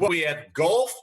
We have golf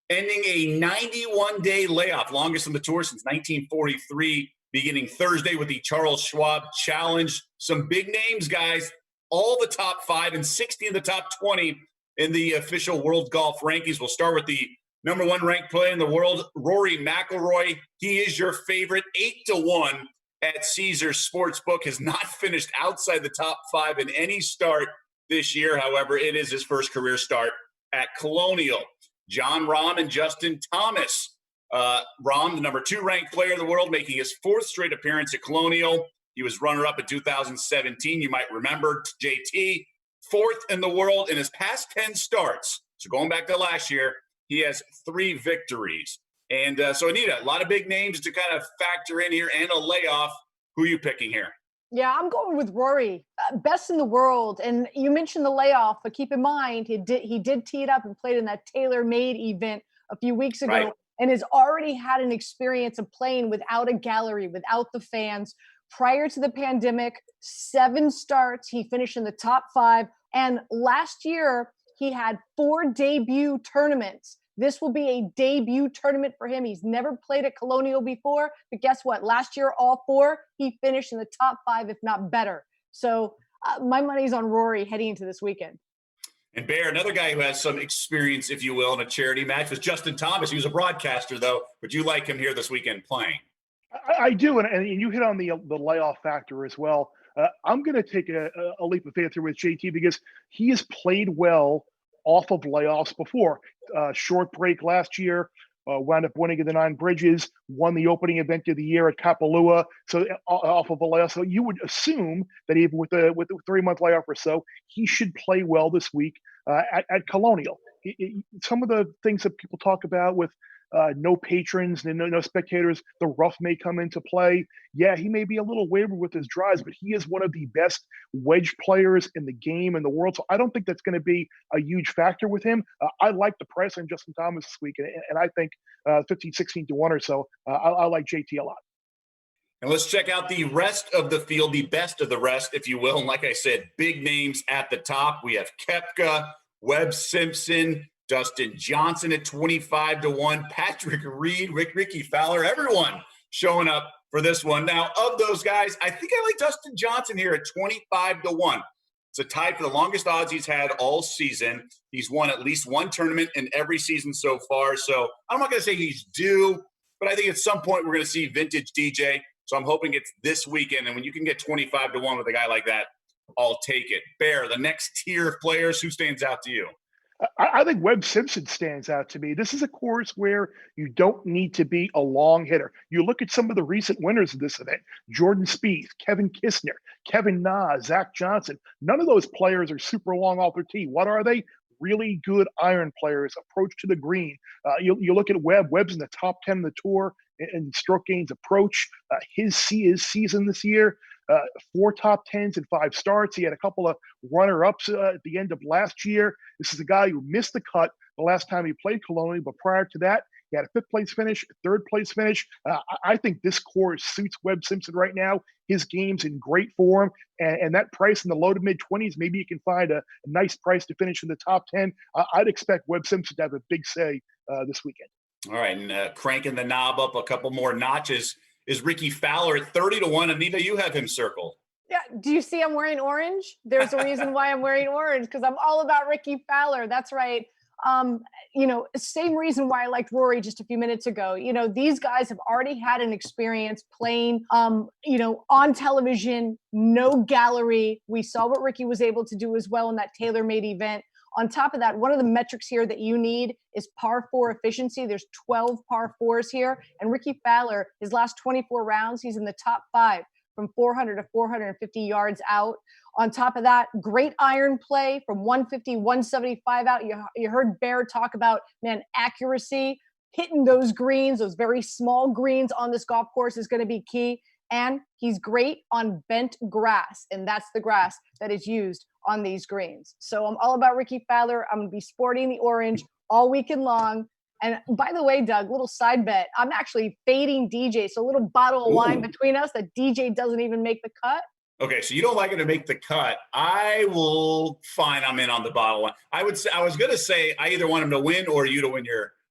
ending a 91-day layoff, longest on the tour since 1943, beginning Thursday with the Charles Schwab Challenge. Some big names, guys. All the top 5 and 60 in the top 20 in the official World Golf Rankings. We'll start with the number 1 ranked player in the world, Rory McIlroy. He is your favorite, 8-1 at Caesars Sportsbook. Has not finished outside the top 5 in any start this year. However, it is his first career start at Colonial. John Rahm and Justin Thomas. Rahm, the number 2 ranked player in the world, making his 4th straight appearance at Colonial. He was runner-up in 2017. You might remember JT, 4th in the world in his past 10 starts. So going back to last year, he has 3 victories. And so, Anita, a lot of big names to kind of factor in here and a layoff. Who are you picking here? Yeah, I'm going with Rory, best in the world. And you mentioned the layoff, but keep in mind, he did tee it up and played in that tailor-made event a few weeks ago, Right. and has already had an experience of playing without a gallery, without the fans. Prior to the pandemic, 7 starts, he finished in the top 5. And last year, he had 4 debut tournaments. This will be a debut tournament for him. He's never played at Colonial before, but guess what? Last year, all 4, he finished in the top 5, if not better. So my money's on Rory heading into this weekend. And Bear, another guy who has some experience, if you will, in a charity match was Justin Thomas. He was a broadcaster, though. Would you like him here this weekend playing? I do, and you hit on the layoff factor as well. I'm going to take a leap of faith here with JT because he has played well off of layoffs before. Short break last year, wound up winning in the 9 Bridges, won the opening event of the year at Kapalua, so off of a layoff. So you would assume that even with the 3-month layoff or so, he should play well this week at Colonial. Some of the things that people talk about with no patrons and no spectators, the rough may come into play. Yeah, he may be a little wayward with his drives, but he is one of the best wedge players in the game in the world. So I don't think that's going to be a huge factor with him. I like the price on Justin Thomas this week, and I think 15, 16 to 1 or so. I like JT a lot. And let's check out the rest of the field, the best of the rest, if you will. And like I said, big names at the top. We have Koepka, Webb Simpson, Dustin Johnson at 25-1, Patrick Reed, Ricky Fowler, everyone showing up for this one. Now, of those guys, I think I like Dustin Johnson here at 25-1. It's a tie for the longest odds he's had all season. He's won at least 1 tournament in every season so far. So I'm not going to say he's due, but I think at some point we're going to see vintage DJ. So I'm hoping it's this weekend. And when you can get 25-1 with a guy like that, I'll take it. Bear, the next tier of players, who stands out to you? I think Webb Simpson stands out to me. This is a course where you don't need to be a long hitter. You look at some of the recent winners of this event, Jordan Spieth, Kevin Kisner, Kevin Na, Zach Johnson. None of those players are super long off their tee. What are they? Really good iron players, approach to the green. You look at Webb. Webb's in the top 10 of the tour in stroke gains approach. His season this year, 4 top 10s and 5 starts. He had a couple of runner-ups at the end of last year. This is a guy who missed the cut the last time he played Colonial, but prior to that, he had a 5th place finish, a 3rd place finish. I think this course suits Webb Simpson right now. His game's in great form, and that price in the low to mid 20s, maybe you can find a nice price to finish in the top 10. I'd expect Webb Simpson to have a big say this weekend. All right, and cranking the knob up a couple more notches is Ricky Fowler at 30-1. Anita, you have him circled. Yeah. Do you see I'm wearing orange? There's a reason why I'm wearing orange, because I'm all about Ricky Fowler. That's right. Same reason why I liked Rory just a few minutes ago. These guys have already had an experience playing, on television, no gallery. We saw what Ricky was able to do as well in that tailor-made event. On top of that, one of the metrics here that you need is par 4 efficiency. There's 12 par 4s here. And Ricky Fowler, his last 24 rounds, he's in the top 5 from 400 to 450 yards out. On top of that, great iron play from 150, 175 out. You heard Bear talk about, accuracy, hitting those greens, those very small greens on this golf course is going to be key. And he's great on bent grass, and that's the grass that is used on these greens. So I'm all about Ricky Fowler. I'm going to be sporting the orange all weekend long. And by the way, Doug, little side bet, I'm actually fading DJ. So a little bottle of wine between us that DJ doesn't even make the cut. Okay, so you don't like it to make the cut. I'm in on the bottle line. I was going to say I either want him to win or you to win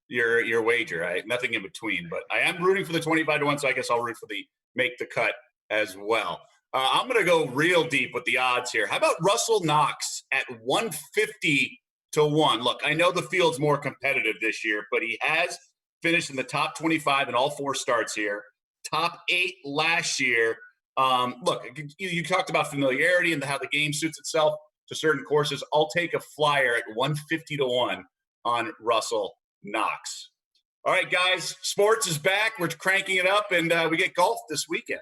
your wager. Right? Nothing in between. But I am rooting for the 25-1, so I guess I'll root for the make the cut as well. I'm going to go real deep with the odds here. How about Russell Knox at 150-1? Look, I know the field's more competitive this year, but he has finished in the top 25 in all 4 starts here. Top 8 last year. Look, you talked about familiarity and how the game suits itself to certain courses. I'll take a flyer at 150-1 on Russell Knox. All right, guys, sports is back. We're cranking it up, and we get golf this weekend.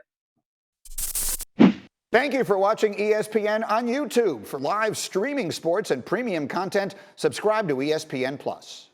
Thank you for watching ESPN on YouTube. For live streaming sports and premium content, subscribe to ESPN+.